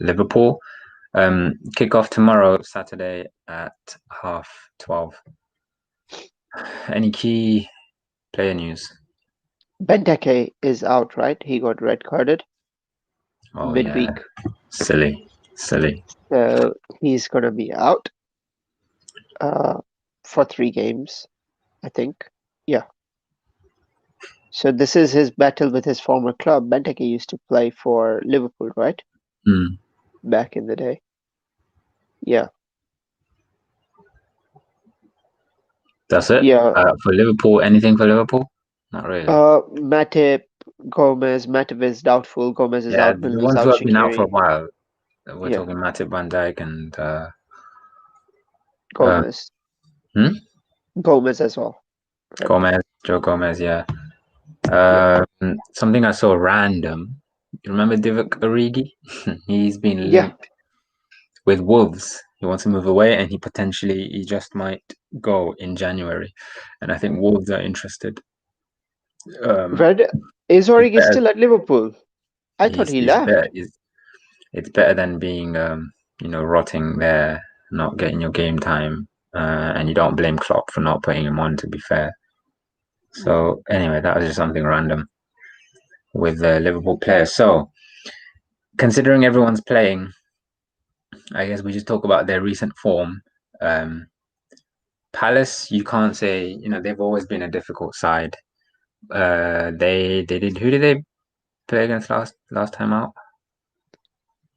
Liverpool. Kick off tomorrow, Saturday at 12:30. Any key player news? Benteke is out, right? He got red carded Oh yeah, midweek, silly. so he's gonna be out for 3 games, I think. Yeah. So this is his battle with his former club. Benteke used to play for Liverpool, right? Back in the day. Yeah. That's it. Yeah. For Liverpool, anything for Liverpool? Not really. Matip, Gomez. Matip is doubtful. Gomez is Yeah, out. the Milner's ones who out. have been out for a Shaqiri. while. We're Yeah. talking Matip, Van Dijk, and Gomez. hmm? Gomez as well. Right. Joe Gomez. Yeah. Yeah. Something I saw random. You remember Divock Origi? He's been Yeah. linked with Wolves. He wants to move away, and he just might go in January. And I think Wolves are interested. Red is It's Origi better. still at Liverpool? I thought he He's better. left. It's better than being rotting there, not getting your game time. And you don't blame Klopp for not putting him on, to be fair. So anyway, that was just something random with the Liverpool players. So considering everyone's playing, I guess we just talk about their recent form. Palace, you can't say, they've always been a difficult side. They did. Who did they play against last time out?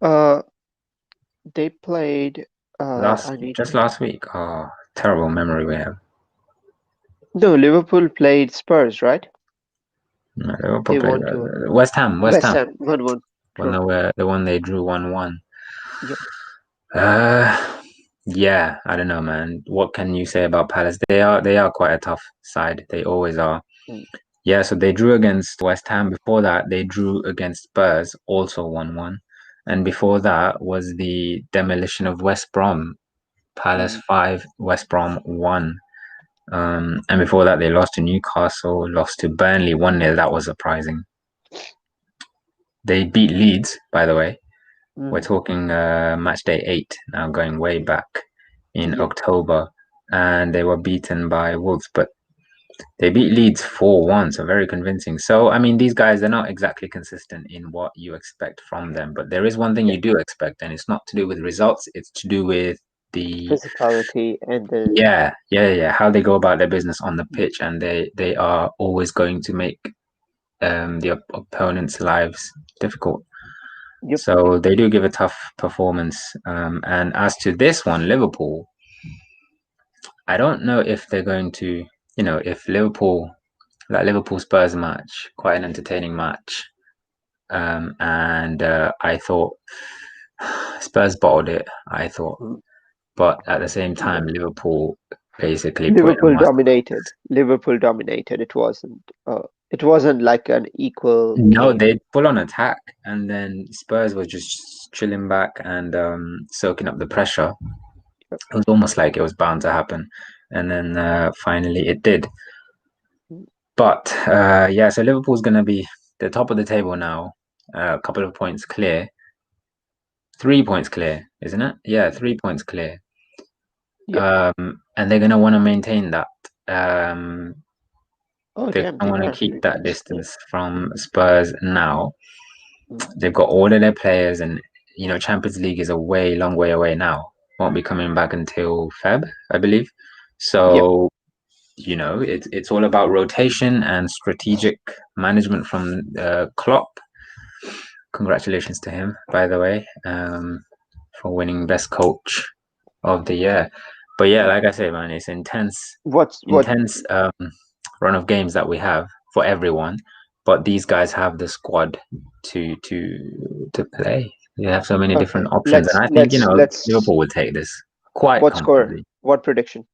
Uh, they played. Just last week. Oh, terrible memory we have. No, Liverpool played Spurs, right? No, Liverpool They played won 2-1. West Ham. West Ham 1-1. When True. the one they drew 1-1. Yep. Yeah, I don't know, man. What can you say about Palace? They are quite a tough side. They always are. Mm. Yeah, so they drew against West Ham. Before that, they drew against Spurs, also 1-1. And before that was the demolition of West Brom. Palace 5, West Brom 1. And before that, they lost to Newcastle, lost to Burnley 1-0. That was surprising. They beat Leeds, by the way. We're talking match day 8 now, going way back in October. And they were beaten by Wolves, but they beat Leeds 4-1, so very convincing. So, I mean, these guys, they're not exactly consistent in what you expect from them. But there is one thing you do expect, and it's not to do with results. It's to do with the physicality and the how they go about their business on the pitch, and they are always going to make the opponent's lives difficult. Yep. So they do give a tough performance. And as to this one, Liverpool, I don't know if they're going to, if Liverpool Spurs match, quite an entertaining match. And I thought Spurs bottled it, I thought. But at the same time, Liverpool basically Liverpool dominated. Liverpool dominated. It wasn't like an equal No, game. they full on attack, and then Spurs was just chilling back and soaking up the pressure. It was almost like it was bound to happen, and then finally it did. But so Liverpool's going to be the top of the table now, a couple of points clear. 3 points clear, isn't it? Yeah, 3 points clear. Yep. And they're going to want to maintain that. Oh, They're damn, going to they want to are 3 keep that points clear. distance from Spurs now. They've got all of their players, and Champions League is a long way away now. Won't be coming back until Feb, I believe. So, it's all about rotation and strategic management from Klopp. Congratulations to him, by the way, for winning Best Coach of the Year. But yeah, like I say, man, it's intense run of games that we have for everyone. But these guys have the squad to play. They have so many different options, and I think Liverpool would take this quite What score? comfortably. What prediction?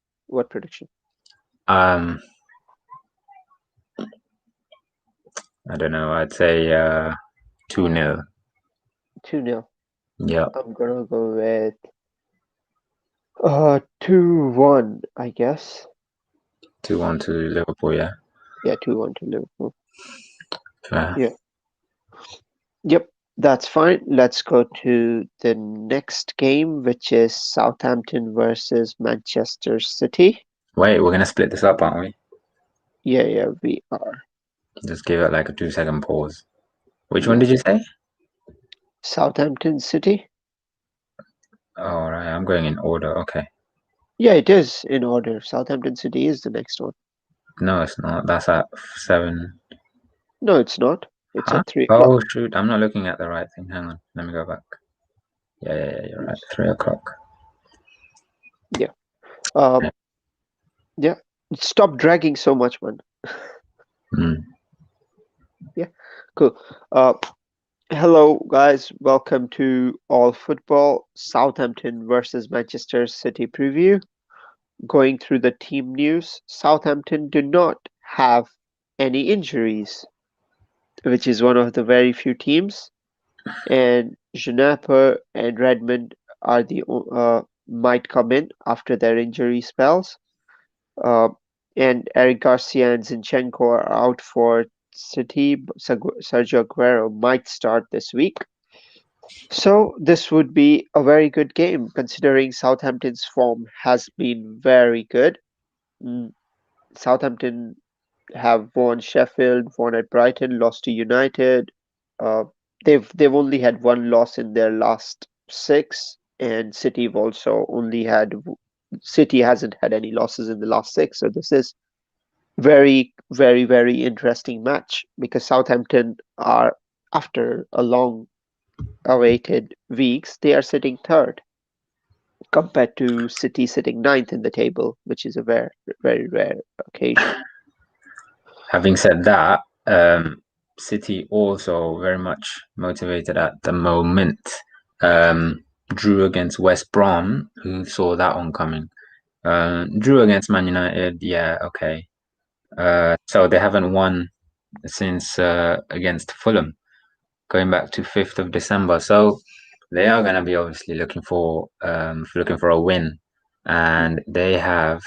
I don't know. I'd say 2-0. 2-0. Yeah. I'm gonna go with 2-1, I guess. 2-1 to Liverpool, yeah. Yeah, 2-1 to Liverpool. Fair. Yeah. Yep. That's fine. Let's go to the next game, which is Southampton versus Manchester City. Wait, we're gonna split this up, aren't we? Yeah, we are. Just give it like a 2 second pause. Which one Yeah. did you say? Southampton City? All right, I'm going in order. Okay. Yeah, it is in order. Southampton City is the next one. No, it's not. That's at 7. No, it's not. It's Huh? at 3 o'clock. Oh, shoot. I'm not looking at the right thing. Hang on. Let me go back. Yeah, you're right. 3 o'clock. Yeah. Um, yeah. Stop dragging so much, man. Mm. Yeah. Cool. Hello, guys. Welcome to All Football Southampton versus Manchester City preview. Going through the team news, Southampton do not have any injuries, which is one of the very few teams. And Janaper and Redmond are the might come in after their injury spells. Uh, and Eric Garcia and Zinchenko are out for City. Sergio Aguero might start this week. So this would be a very good game considering Southampton's form has been very good. Mm, Southampton have won Sheffield, won at Brighton, lost to United. Uh, they've only had one loss in their last six, and City have also only had City hasn't had any losses in the last six. So this is very interesting match because Southampton are after a long awaited weeks they are sitting third compared to City sitting ninth in the table, which is a very rare occasion. Having said that, City also very much motivated at the moment. Drew against West Brom, who saw that one coming. Drew against Man United, yeah, okay. So they haven't won since against Fulham, going back to 5th of December. So they are going to be obviously looking for a win, and they have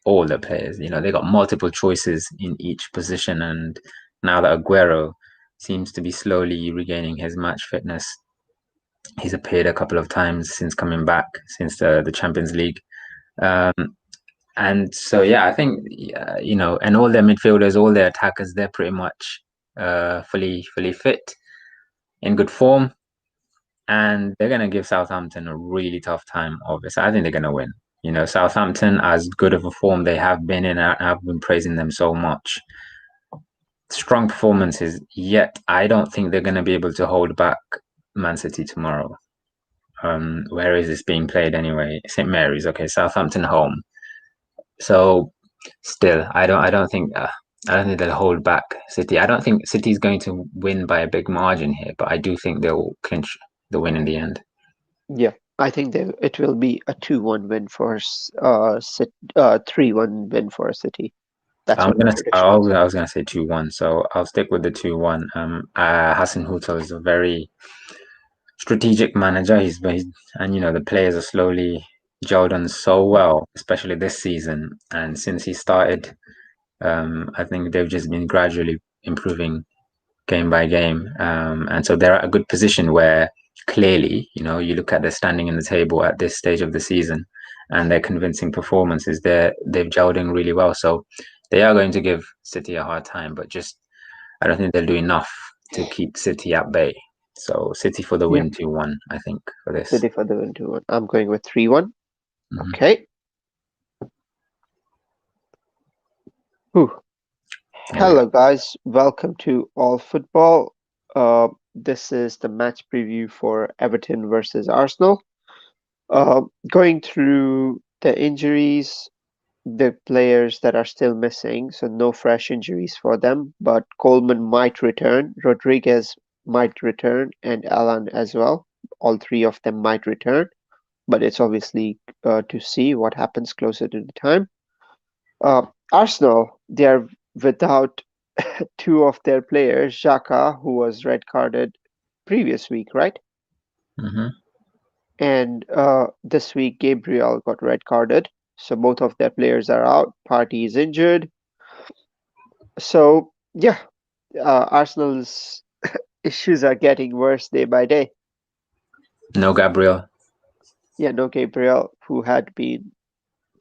all the players. You know, they got multiple choices in each position, and now that Aguero seems to be slowly regaining his match fitness, he's appeared a couple of times since coming back since the Champions League. Um, and so, yeah, I think you know, and all their midfielders, all their attackers, they're pretty much fully fit, in good form, and they're gonna give Southampton a really tough time. Obviously, I think they're gonna win. You know, Southampton, as good of a form they have been in, I've been praising them so much. Strong performances, yet I don't think they're gonna be able to hold back Man City tomorrow. Where is this being played anyway? St Mary's, okay. Southampton home. So still, I don't think they'll hold back City. I don't think City's going to win by a big margin here, but I do think they'll clinch the win in the end. Yeah, I think it will be a 2-1 win for 3-1 win for City. That's what my prediction is. I was gonna say 2-1, so I'll stick with the 2-1. Hassan Hutel is a very strategic manager. And you know the players are slowly gelled on so well, especially this season. And since he started, I think they've just been gradually improving game by game. And so they're at a good position where clearly, you know, you look at their standing in the table at this stage of the season and their convincing performances, they've gelled in really well. So they are going to give City a hard time, but just I don't think they'll do enough to keep City at bay. So City for the Yeah, win 2-1, I think, for this. City for the win 2-1. I'm going with 3-1. Mm-hmm. Okay. Whew. Hello, guys. Welcome to All Football. This is the match preview for Everton versus Arsenal. Going through the injuries, the players that are still missing, so no fresh injuries for them, but Coleman might return, Rodriguez might return, and Alan as well. All three of them might return, but it's obviously to see what happens closer to the time. Arsenal, they are without two of their players, Xhaka, who was red carded previous week, right? Mm-hmm. And this week, Gabriel got red carded. So both of their players are out. Partey is injured. So yeah, Arsenal's issues are getting worse day by day. No Gabriel. Yeah, no Gabriel, who had been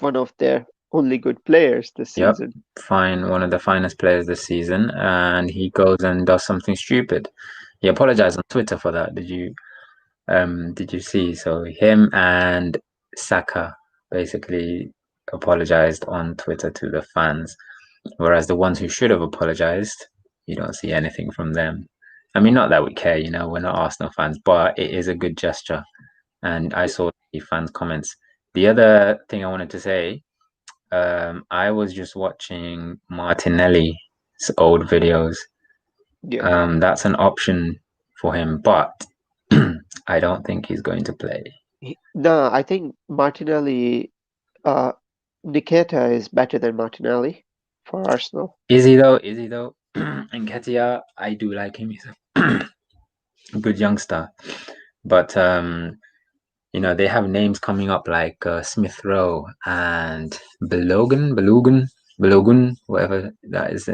one of their only good players this Yep, season. fine, one of the finest players this season, and he goes and does something stupid. He apologized on Twitter for that. Did you see? So him and Saka basically apologized on Twitter to the fans, whereas the ones who should have apologized, you don't see anything from them. I mean, not that we care, we're not Arsenal fans, but it is a good gesture. And I saw the fans' comments. The other thing I wanted to say, I was just watching Martinelli's old videos. Yeah. That's an option for him, but I don't think he's going to play. No, I think Martinelli, Niketa is better than Martinelli for Arsenal. Is he though? Is he though? And Ketia, I do like him. He's a good youngster, but they have names coming up like Smith Rowe and Balogun, whatever that is.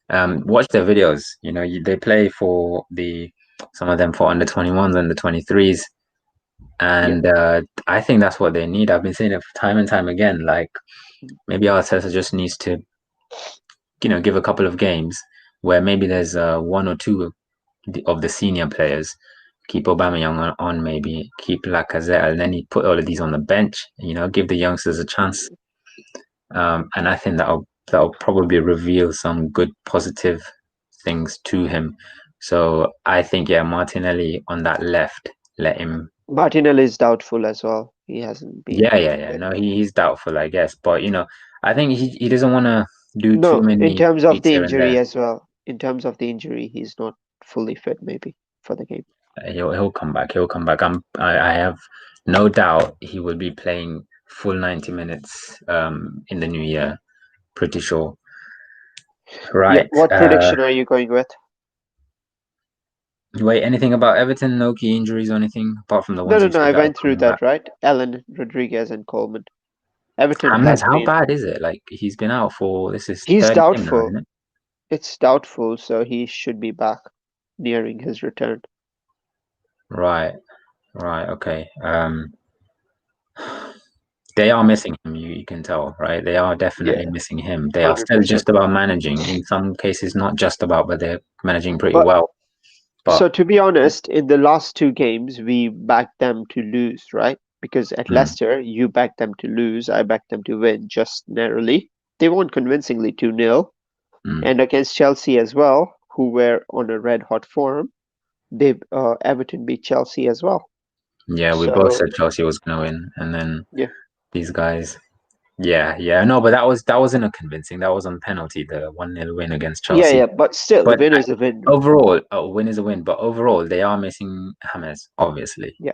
Watch their videos. They play for some of them for under 21s and the 23s. And I think that's what they need. I've been saying it time and time again. Like maybe Arteta just needs to, give a couple of games where maybe there's one or two of the senior players. Keep Aubameyang on maybe, keep Lacazette, and then he put all of these on the bench. Give the youngsters a chance. And I think that'll probably reveal some good positive things to him. So I think Martinelli on that left, let him. Martinelli is doubtful as well. He hasn't been. Yeah. No, he's doubtful, I guess. But I think he doesn't want to do too No, in many terms of tweets the here and injury there. as well. In terms of the injury, he's not fully fit maybe for the game. He'll come back. He'll come back. I have no doubt he will be playing full 90 minutes in the new year. Pretty sure. Right. Yeah. What prediction are you going with? Wait, anything about Everton? No key injuries or anything apart from the ones No. you said I that are went through coming back. that, right? Allen, Rodriguez, and Coleman. Everton James, has how been. bad is it? Like he's been out for this is He's third game now, doubtful. isn't it? It's doubtful, so he should be back nearing his return. Right. Okay. They are missing him. You can tell, right? They are definitely Yeah, missing him. They are still 100%. just about managing. In some cases, not just about, but they're managing pretty But well. so But to be honest, in the last two games, we backed them to lose, right? Because at Leicester, you backed them to lose. I backed them to win just narrowly. They won convincingly 2-0. And against Chelsea as well, who were on a red hot form, Everton beat Chelsea as well. yeah, we both said Chelsea was going to win, and then these guys. Yeah. No, but that wasn't a convincing. That was on penalty, the 1-0 win against Chelsea. Yeah, but still, But win is a win. overall, a win is a win. But overall, they are missing James, obviously. Yeah.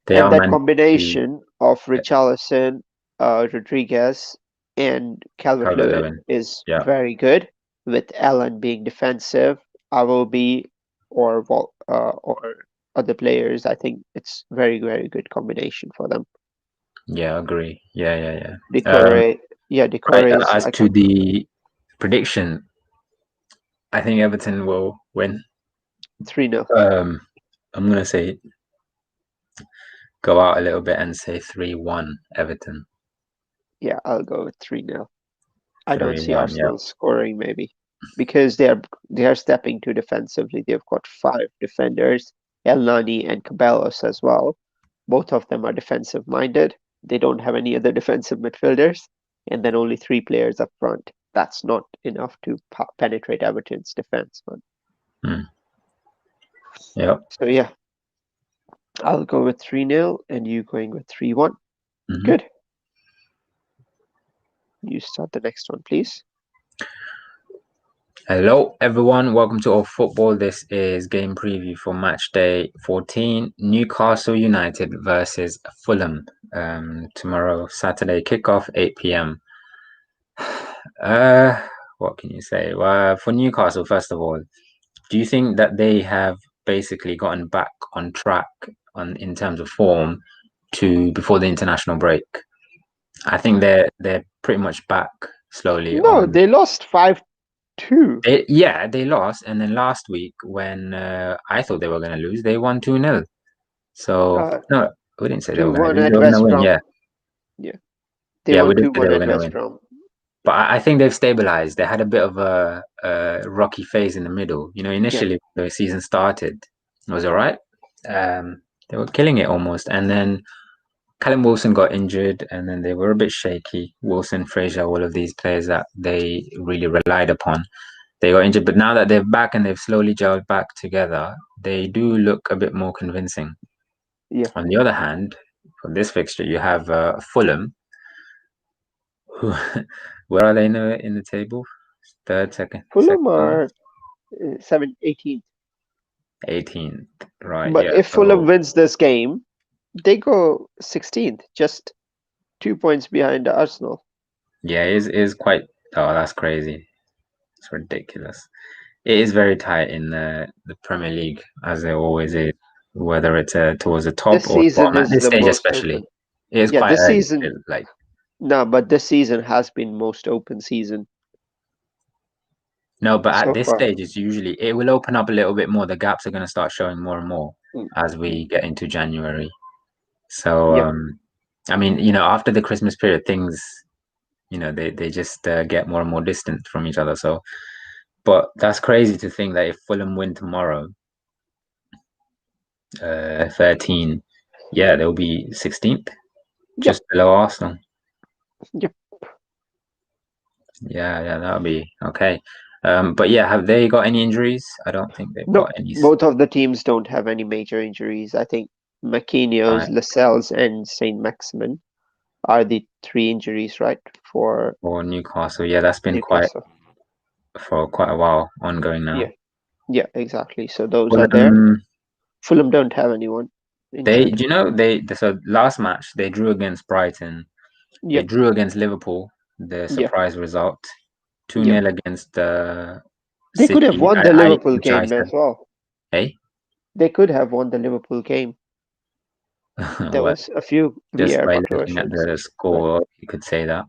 They And are that managing combination of Richarlison, Rodriguez, and Calvert-Lewin is very good. With Allen being defensive, Iwobi or other players, I think it's very, very good combination for them. Yeah, I agree. Yeah. Decore, Right, and is as to the prediction, I think Everton will win 3-0. I'm gonna say go out a little bit and say 3-1 Everton. Yeah, I'll go with 3-0. I don't see 3-1, Arsenal scoring maybe because they are stepping too defensively. They've got 5 defenders, Elneny and Ceballos as well. Both of them are defensive minded. They don't have any other defensive midfielders, and then only 3 players up front. That's not enough to penetrate Everton's defense, man. Yep. So yeah, I'll go with 3-0 and you going with 3-1. Good. You start the next one, please. Hello, everyone. Welcome to All Football. This is game preview for match day 14. Newcastle United versus Fulham. Tomorrow, Saturday, kickoff 8 p.m. What can you say? Well, for Newcastle, first of all, do you think that they have basically gotten back on track in terms of form to before the international break? I think they're pretty much back slowly. No, they lost 5 2. They lost, and then last week when I thought they were going to lose, they won 2-0. So no, we didn't say they were going to 2-1 lose. They at were going to West win. Brom. Yeah, Yeah, they yeah, we won did say they 2-1 were at going to West win. Brom. But I think they've stabilized. They had a bit of a rocky phase in the middle. You know, Yeah, initially the season started, it was all right. They were killing it almost, and then Callum Wilson got injured, and then they were a bit shaky. Wilson, Fraser, all of these players that they really relied upon, they got injured. But now that they're back and they've slowly gelled back together, they do look a bit more convincing. yeah. On the other hand, for this fixture, you have Fulham, who where are they in the table? Third, second, Fulham are 18th. 18th, right? But Yeah. if Fulham So wins this game, they go 16th, just 2 points behind Arsenal. yeah, it is quite. Oh, that's crazy. It's ridiculous. It is very tight in the Premier League, as it always is, whether it's towards the top This or the season bottom. At is this the stage, most especially, open. it is Yeah, quite this early season, still. Like, no, but this season has been most open season no, but at so this far. stage, it's usually it will open up a little bit more. The gaps are going to start showing more and more Mm, as mm. we get into January. So, Yep. I mean, after the Christmas period, things, they just get more and more distant from each other. So, but that's crazy to think that if Fulham win tomorrow, 13, yeah, they'll be 16th, Yep. just below Arsenal. Yep. Yeah, that'll be okay. But yeah, have they got any injuries? I don't think they've got Nope. any. Both of the teams don't have any major injuries. I think McKinney's, Right, Lascelles, and Saint Maximin are the 3 injuries, right, for for Newcastle. Yeah, that's been quite Newcastle. for quite a while ongoing now. Yeah. Yeah, exactly. So those are there. Fulham, Fulham don't have anyone they, injured. do you know, so last match they drew against Brighton. They Yep. drew against Liverpool, the Yep. surprise result. Yep. 2-0 against They could have City, won the Liverpool which I game said, as well. hey, They could have won the Liverpool game. There well, was a few just VAR by looking at controversies, the but score, you could say that.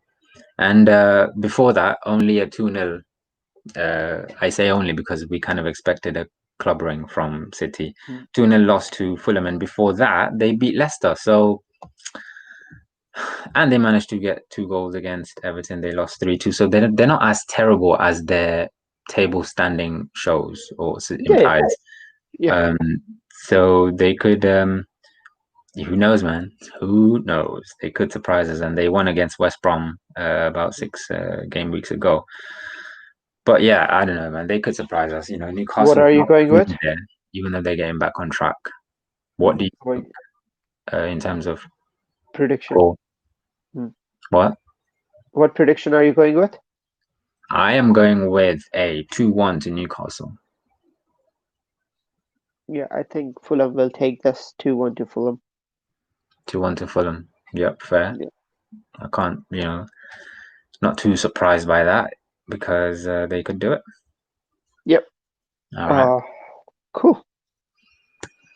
And before that, only a 2-0. I say only because we kind of expected a clubbering from City. mm, 2-0 loss to Fulham, and before that, they beat Leicester. So, and they managed to get 2 goals against Everton. They lost 3-2. So they're not as terrible as their table standing shows or yeah, implies. yeah. Um, so they could, who knows, man? Who knows? They could surprise us, and they won against West Brom about 6 game weeks ago. But yeah, I don't know, man. They could surprise us. What Newcastle are are you not going good with? there, even though they're getting back on track. What do you think in terms of Prediction. goal? Mm. What? What prediction are you going with? I am going with a 2-1 to Newcastle. Yeah, I think Fulham will take this 2-1 to Fulham. 2-1 to Fulham. Yep, fair. Yeah. I can't, not too surprised by that because they could do it. Yep. All right. Cool.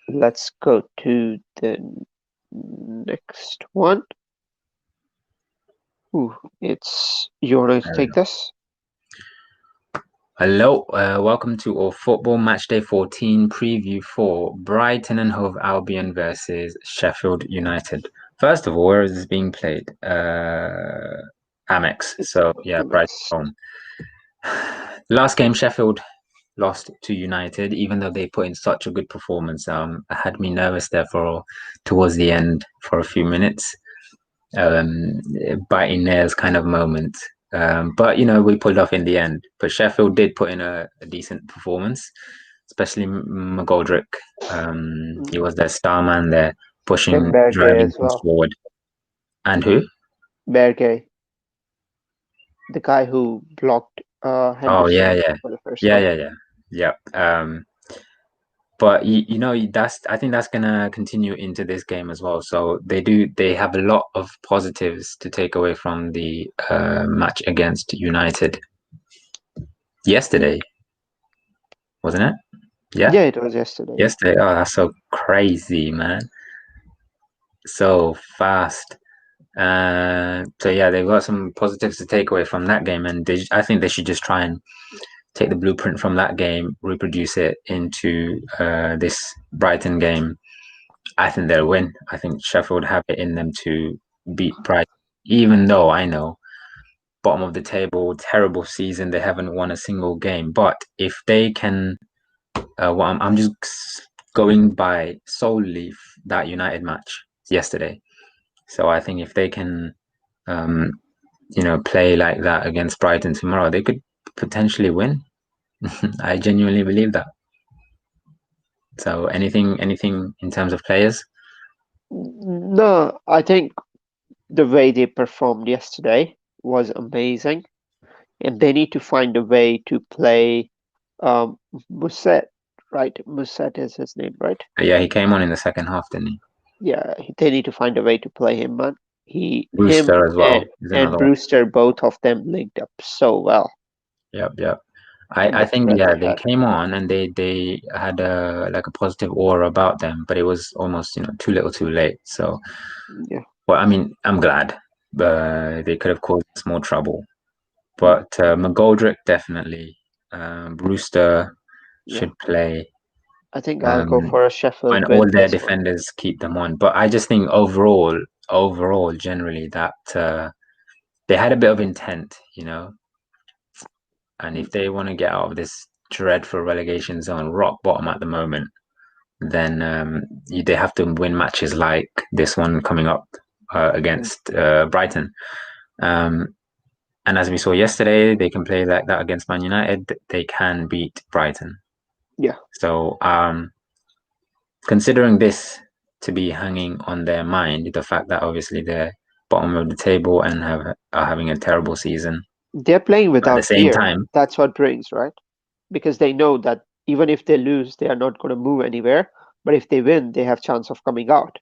Let's go to the next one. Ooh, you want to take this? Hello, welcome to our football matchday 14 preview for Brighton and Hove Albion versus Sheffield United. First of all, where is this being played? Amex. So yeah, Brighton home. Last game, Sheffield lost to United, even though they put in such a good performance. Had me nervous there towards the end for a few minutes. Biting nails kind of moment. But we pulled off in the end. But Sheffield did put in a decent performance, especially McGoldrick. He was their star man there, pushing, Berge driving as well. forward. And who? Berge, the guy who blocked Henderson Oh yeah. for the first time. Yeah. But I think that's gonna continue into this game as well. So they have a lot of positives to take away from the match against United yesterday, wasn't it? Yeah, it was yesterday. Yesterday. Oh, that's so crazy, man. So fast. So yeah, they've got some positives to take away from that game, and I think they should just try and take the blueprint from that game, reproduce it into this Brighton game, I think they'll win. I think Sheffield have it in them to beat Brighton, even though I know bottom of the table, terrible season, they haven't won a single game. But if they can, well, I'm just going by solely that United match yesterday. So I think if they can, play like that against Brighton tomorrow, they could potentially win. I genuinely believe that. So anything in terms of players? No, I think the way they performed yesterday was amazing, and they need to find a way to play Musset, right? Musset is his name, right? Yeah, he came on in the second half, didn't he? Yeah, they need to find a way to play him, man. Brewster as well is And another one. Brewster, both of them linked up so well. Yep. In I the think threat yeah, they they had. came on and they had a positive aura about them, but it was almost too little, too late. So, Yeah. well, I mean, I'm glad, they could have caused us more trouble. But McGoldrick definitely, Brewster Yeah. should play, I think I'll go for a and Sheffield all win their this one. defenders keep them on. But I just think overall, generally that they had a bit of intent, and if they want to get out of this dreadful relegation zone, rock bottom at the moment, then they have to win matches like this one coming up against Brighton. And as we saw yesterday, they can play like that against Man United. They can beat Brighton. Yeah. So considering this to be hanging on their mind, the fact that obviously they're bottom of the table and are having a terrible season. They're playing At the without same fear. time, That's what brings, right? Because they know that even if they lose, they are not going to move anywhere. But if they win, they have chance of coming out.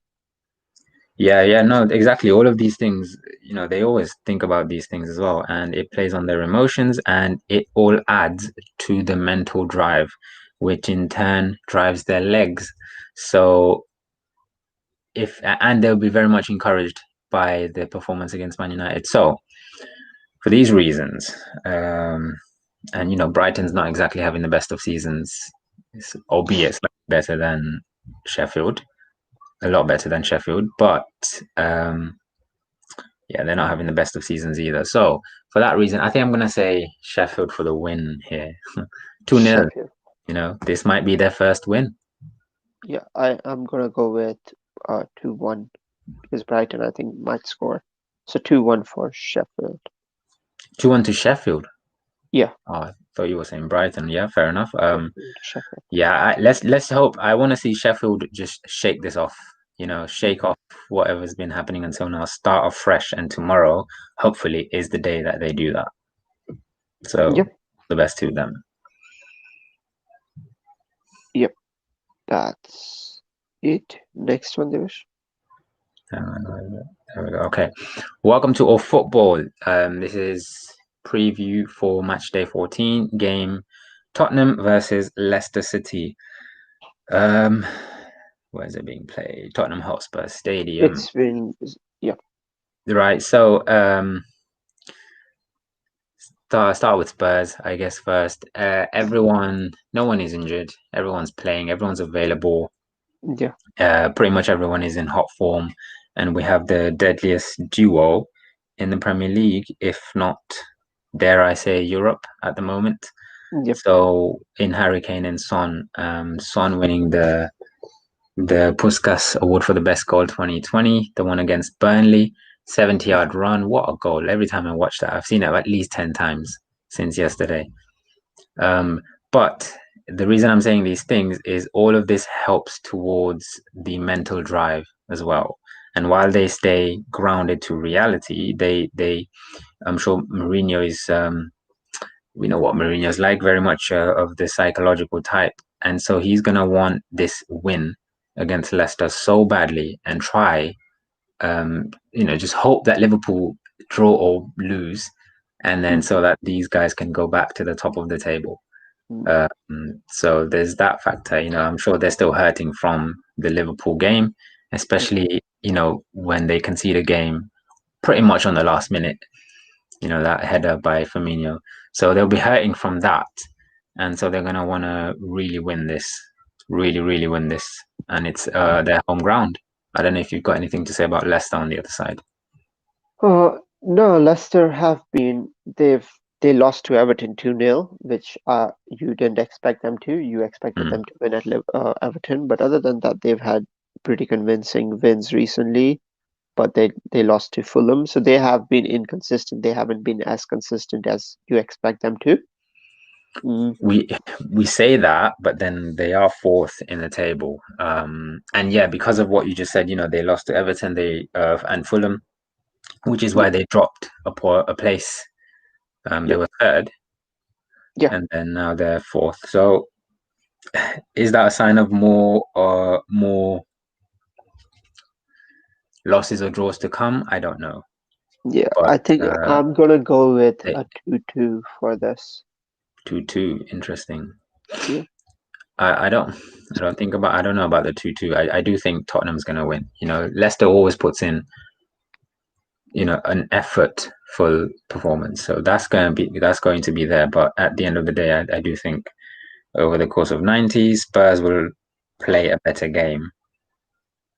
yeah, no, exactly. All of these things, they always think about these things as well, and it plays on their emotions, and it all adds to the mental drive, which in turn drives their legs. So and they'll be very much encouraged by the performance against Man United. So for these reasons, and Brighton's not exactly having the best of seasons, albeit slightly better than Sheffield, a lot better than Sheffield, but yeah, they're not having the best of seasons either. So for that reason, I think I'm gonna say Sheffield for the win here. 2-0. Sheffield. This might be their first win. Yeah, I'm going to go with 2-1 because Brighton, I think, might score. So 2-1 for Sheffield. 2-1 to Sheffield. Yeah. Oh, I thought you were saying Brighton. Yeah, fair enough. Sheffield. Yeah, let's hope. I want to see Sheffield just shake this off. Shake off whatever's been happening until now. Start off fresh, and tomorrow, hopefully, is the day that they do that. So, Yep. the best to them. Yep. That's it. Next one, Devish. There we go. Okay. Welcome to All Football. This is preview for match day 14 game Tottenham versus Leicester City. Where is it being played? Tottenham Hotspur Stadium. It's been, yeah. Right. So start with Spurs, I guess, first. No one is injured. Everyone's playing. Everyone's available. Yeah. Pretty much everyone is in hot form, and we have the deadliest duo in the Premier League, if not, dare I say, Europe at the moment. Yep. So in Harry Kane and Son, Son winning the Puskas Award for the best goal 2020, the one against Burnley. 70-yard run. What a goal. Every time I watch that, I've seen it at least 10 times since yesterday. But the reason I'm saying these things is all of this helps towards the mental drive as well. And while they stay grounded to reality, I'm sure Mourinho is, we know what Mourinho is like, very much of the psychological type. And so he's going to want this win against Leicester so badly and try just hope that Liverpool draw or lose, and then so that these guys can go back to the top of the table. So there's that factor. I'm sure they're still hurting from the Liverpool game, especially when they concede a game pretty much on the last minute. That header by Firmino. So they'll be hurting from that. and so they're gonna want to really win this, really win this, and it's their home ground. I don't know if you've got anything to say about Leicester on the other side. No, Leicester they lost to Everton 2-0, which you didn't expect them to. You expected them to win at Everton, but other than that, they've had pretty convincing wins recently. But they lost to Fulham, so they have been inconsistent. They haven't been as consistent as you expect them to. We say that, but then they are fourth in the table. And yeah, because of what you just said, they lost to Everton, and Fulham, which is why they dropped a place. They were third, and then now they're fourth. So, is that a sign of more losses or draws to come? I don't know. Yeah, but, I think I'm gonna go with a 2-2 for this. 2-2, interesting. Yeah. I don't know about the 2-2. I do think Tottenham's gonna win. Leicester always puts in an effortful performance, so that's going to be there. But at the end of the day, I do think over the course of 90, Spurs will play a better game.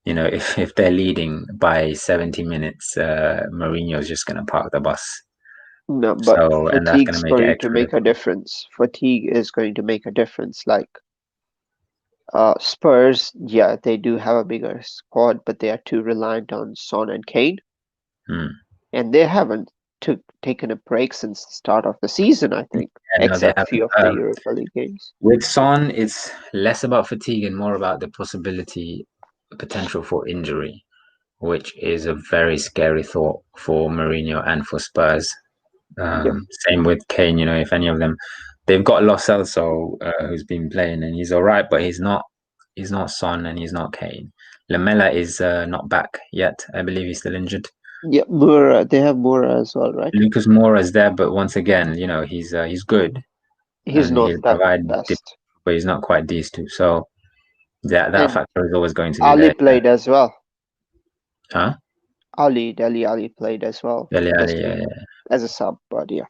If they're leading by 70 minutes, Mourinho's just going to park the bus. No, but fatigue's going to make a difference. Fatigue is going to make a difference. Like Spurs, yeah, they do have a bigger squad, but they are too reliant on Son and Kane. And they haven't taken a break since the start of the season, I think, except a few of the Europa League games. With Son, it's less about fatigue and more about the potential for injury, which is a very scary thought for Mourinho and for Spurs. Same with Kane, if any of them, they've got Lo Celso, who's been playing, and he's all right, but he's not Son and he's not Kane. Lamela is not back yet. I believe he's still injured. Yeah, Moura. They have Moura as well, right? Lucas Moura is there, but once again, he's good. He's not that best, but he's not quite these two. So that factor is always going to be Ali there. Played as well. Huh? Dele Ali played as well. Dele Ali, yeah. As a sub, but yeah.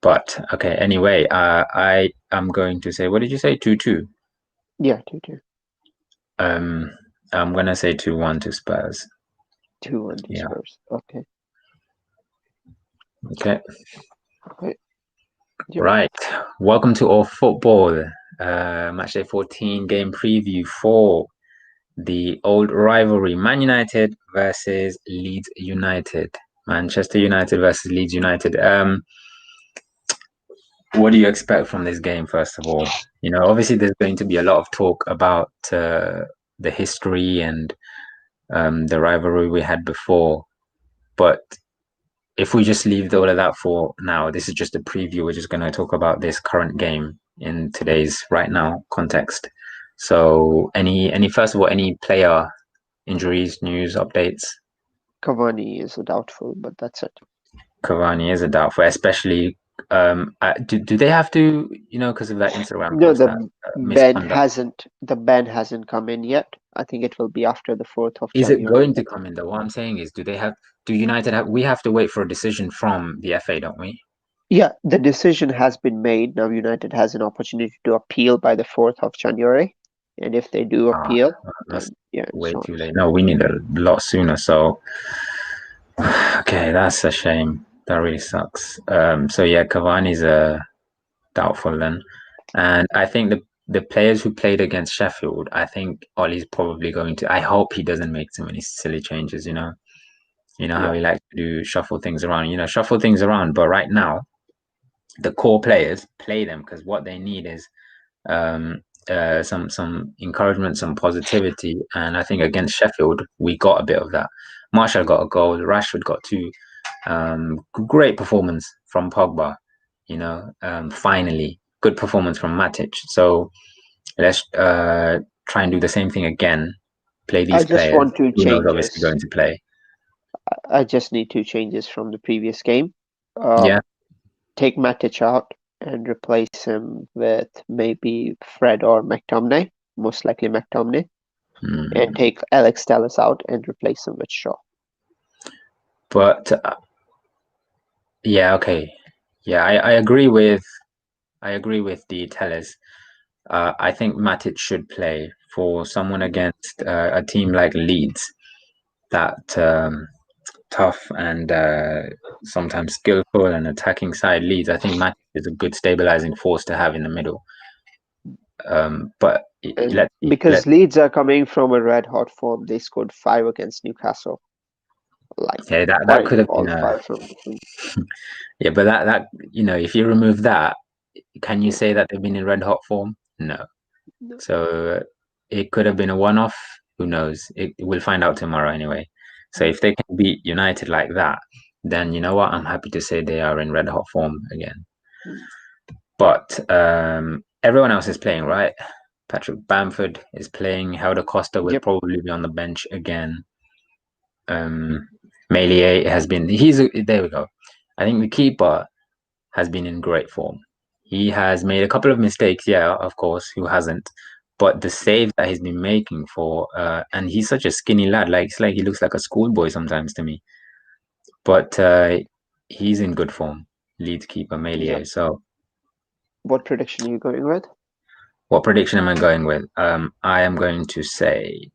But okay, anyway, I am going to say, what did you say? 2-2? Yeah, 2-2. I'm gonna say 2-1 to Spurs. 2-1 to Spurs. Okay. Okay. Yep. Right. Welcome to All Football. Matchday 14 game preview for the old rivalry, Man United versus Leeds United. Manchester United versus Leeds United. What do you expect from this game, first of all? Obviously there's going to be a lot of talk about the history and the rivalry we had before. But if we just leave all of that for now, this is just a preview. We're just going to talk about this current game in today's right now context. So first of all, any player injuries, news, updates? Cavani is a doubtful, but that's it. Cavani is a doubtful, especially do they have to, because of that Instagram post? No, the ban hasn't come in yet. I think it will be after the 4th of January. Is it going to come in though? What I'm saying is, do United have, we have to wait for a decision from the FA, don't we? Yeah, the decision has been made. Now United has an opportunity to appeal by the 4th of January. And if they do appeal, then way too late. No, we need a lot sooner. So, okay, that's a shame. That really sucks. So yeah, Cavani's a doubtful then, and I think the players who played against Sheffield, I think Ollie's probably going to. I hope he doesn't make too many silly changes. How he likes to do shuffle things around. But right now, the core players play them because what they need is some encouragement, some positivity, and I think against Sheffield we got a bit of that. Martial got a goal, Rashford got 2. Great performance from Pogba. Finally, good performance from Matic. So let's try and do the same thing again. Play these players. I just want 2 changes. Obviously going to play. I just need 2 changes from the previous game. Take Matic out and replace him with maybe Fred or McTominay, most likely McTominay, and take Alex Telles out and replace him with Shaw. But okay, yeah, I agree with I agree with the tellers. I think Matic should play for someone against a team like Leeds, that tough and sometimes skillful and attacking side Leeds. I think Matic is a good stabilizing force to have in the middle. But because Leeds are coming from a red hot form, they scored 5 against Newcastle. Yeah, that could have been yeah, but that if you remove that, can you say that they've been in red hot form? No. So it could have been a one-off. Who knows? We'll find out tomorrow anyway. So if they can beat United like that, then you know what? I'm happy to say they are in red hot form again. But everyone else is playing, right? Patrick Bamford is playing. Helder Costa will probably be on the bench again. Meslier has been. There we go. I think the keeper has been in great form. He has made a couple of mistakes, yeah, of course, who hasn't? But the saves that he's been making and he's such a skinny lad, it's like he looks like a schoolboy sometimes to me. But he's in good form, Leeds keeper Meslier. So, what prediction are you going with? What prediction am I going with? I am going to say,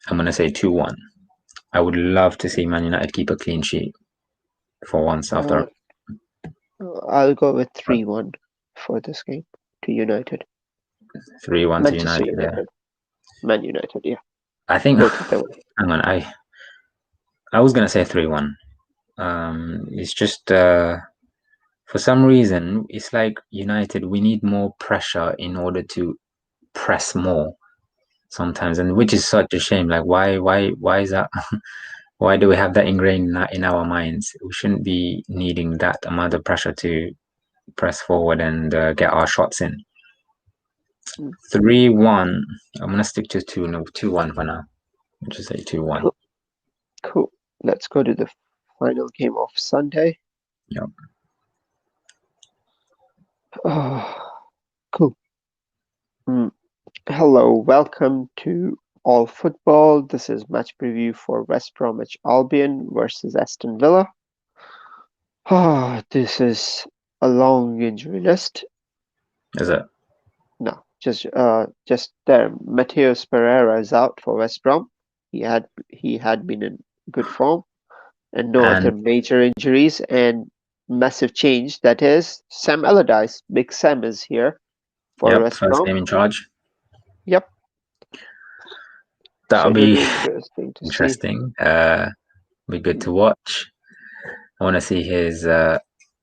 I'm going to say 2-1. I would love to see Man United keep a clean sheet for once after. I'll go with 3-1 for this game to United. 3-1 to United. Yeah. Man United, yeah. I think. Hang on, I was gonna say 3-1. It's just for some reason it's like United. We need more pressure in order to press more sometimes, and which is such a shame. Like why is that? Why do we have that ingrained in our minds? We shouldn't be needing that amount of pressure to press forward and get our shots in. 3-1. I'm gonna stick to 2-1 for now. I'll just say 2-1. Cool. Let's go to the final game of Sunday. Yep. Cool. Hello, welcome to All Football. This is match preview for West Bromwich Albion versus Aston Villa. This is a long injury list. Is it? No, just there. Mateus Pereira is out for West Brom. He had been in good form, and no other major injuries and massive change. That is Sam Allardyce. Big Sam is here for West Brom. First name in charge. Yep. That'll be interesting. Be good to watch. I want to see his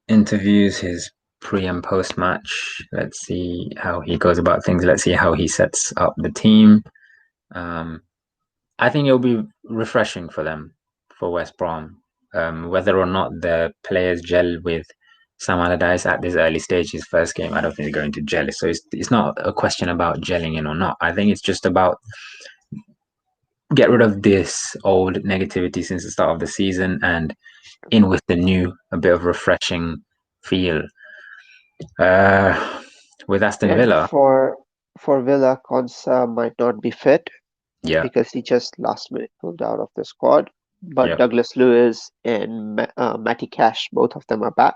interviews, his pre and post match. Let's see how he goes about things. Let's see how he sets up the team. I think it'll be refreshing for them, for West Brom. Whether or not the players gel with Sam Allardyce at this early stage, his first game, I don't think they're going to gel. So it's not a question about gelling in or not. I think it's just about get rid of this old negativity since the start of the season and in with the new, a bit of refreshing feel. With Aston Villa. For Villa, Konsa might not be fit. Yeah. Because he just last minute pulled out of the squad. But Douglas Lewis and Matty Cash, both of them are back.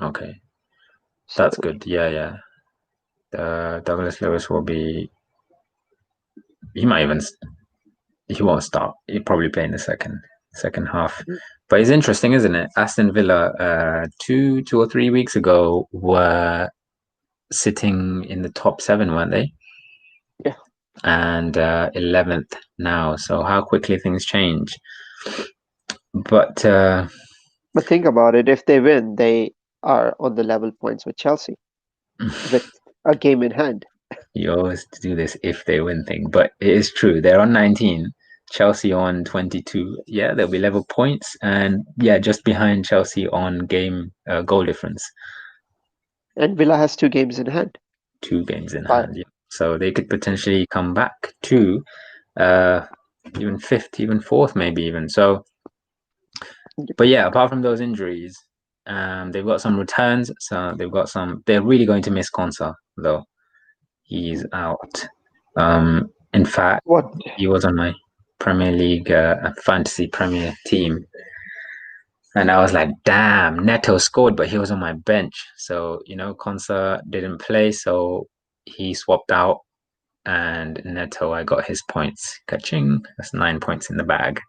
Okay. That's good. Yeah. Douglas Lewis will be. He won't start. He'll probably play in the second half. But it's interesting, isn't it? Aston Villa, 2 or 3 weeks ago, were sitting in the top 7, weren't they? Yeah. And 11th now. So how quickly things change. But think about it. If they win, they are on the level points with Chelsea with a game in hand. You always do this if they win thing, but it is true. They're on 19, Chelsea on 22. Yeah, they'll be level points, and just behind Chelsea on game goal difference. And Villa has 2 games in hand. 2 games in hand, yeah. So they could potentially come back to even 5th, even 4th, maybe even. So, but apart from those injuries, they've got some returns. So they're really going to miss Konsa, though. He's out. In fact, he was on my Premier League fantasy Premier team. And I was like, damn, Neto scored, but he was on my bench. So, Konsa didn't play, so he swapped out. And Neto, I got his points. Kaching. That's 9 points in the bag.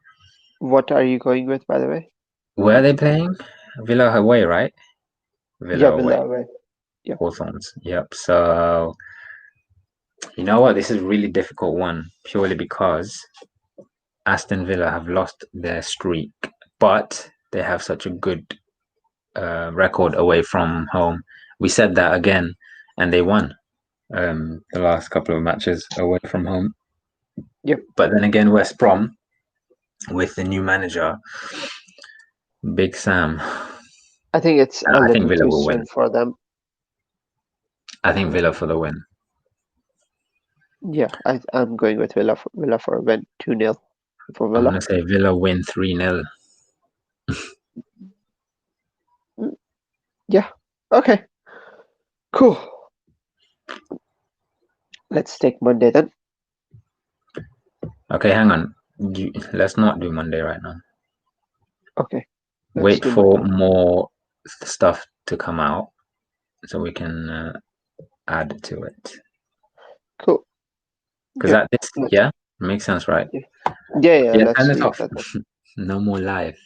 What are you going with, by the way? Where are they playing? Villa away, right? Yeah, Villa away. Villa away. Yeah. Hawthorns. Yep. So, you know what? This is a really difficult one purely because Aston Villa have lost their streak, but they have such a good record away from home. We said that again, and they won the last couple of matches away from home. Yep. But then again, West Brom with the new manager, Big Sam. I think it's a I think little Villa too will soon win. for them. I think Villa for the win. Yeah, I'm going with Villa for a win, 2-0 for I'm Villa. gonna say Villa win 3-0. Yeah. Okay. Cool. Let's take Monday then. Okay, hang on. Let's not do Monday right now. Okay. Wait for more stuff to come out so we can add to it. Cool. Because that makes sense, right? Yeah. Let's turn it leave off. that then. No more live.